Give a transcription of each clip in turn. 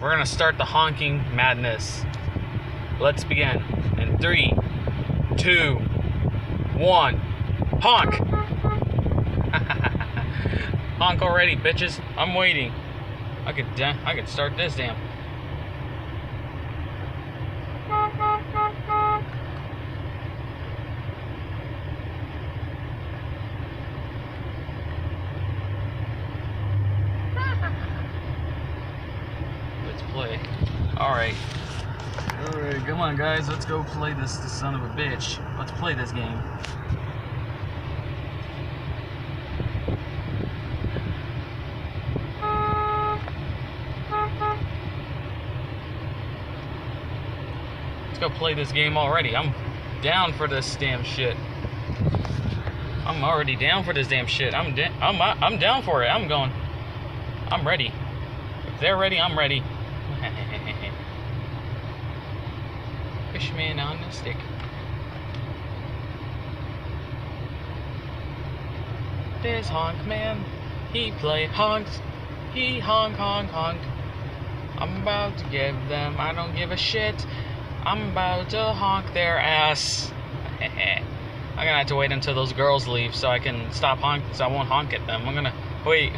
We're gonna start the honking madness. Let's begin. In 3, 2, 1. Honk! Honk already, bitches. I'm waiting. I could start this damn. Let's play. Alright, come on guys, let's go play this son of a bitch. Let's play this game. Let's go play this game already. I'm down for this damn shit. I'm already down for this damn shit. I'm down for it. I'm ready. If they're ready, I'm ready. Fishman on the stick. This honk man, he play honks. He honk, honk, honk. I'm about to give them, I don't give a shit. I'm about to honk their ass. I'm gonna have to wait until those girls leave so I can stop honking, so I won't honk at them. I'm gonna wait,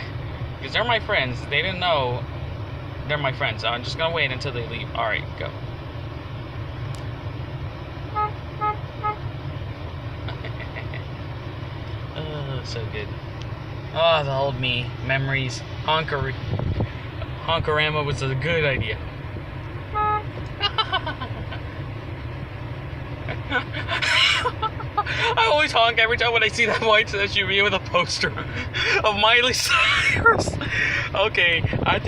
because they're my friends. They didn't know they're my friends. So I'm just gonna wait until they leave. Alright, go. Oh, so good. Oh, the old me. Memories. Honkorama was a good idea. I always honk every time when I see that white SUV with a poster of Miley Cyrus. Okay, I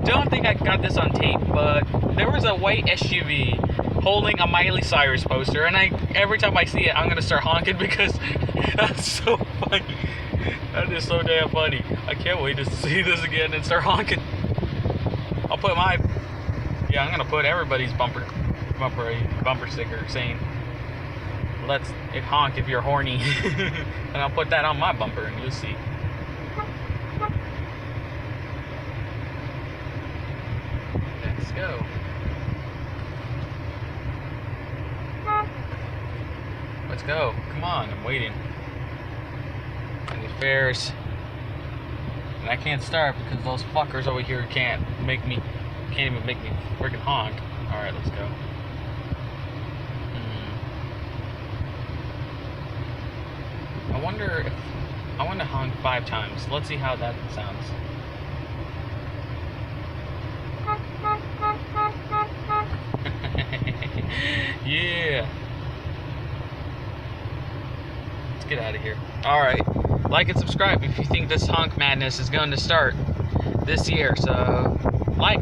don't think I got this on tape, but there was a white SUV holding a Miley Cyrus poster, and every time I see it, I'm gonna start honking because that's so funny. That is so damn funny. I can't wait to see this again and start honking. I'm gonna put everybody's bumper sticker saying, "Let's honk if you're horny," and I'll put that on my bumper, and you'll see. Let's go. Let's go. Come on, I'm waiting. And the fares. And I can't start because those fuckers over here can't even make me freaking honk. Alright, let's go. I want to honk 5 times. Let's see how that sounds. Yeah. Let's get out of here. Alright. Like and subscribe if you think this honk madness is going to start this year. So, like.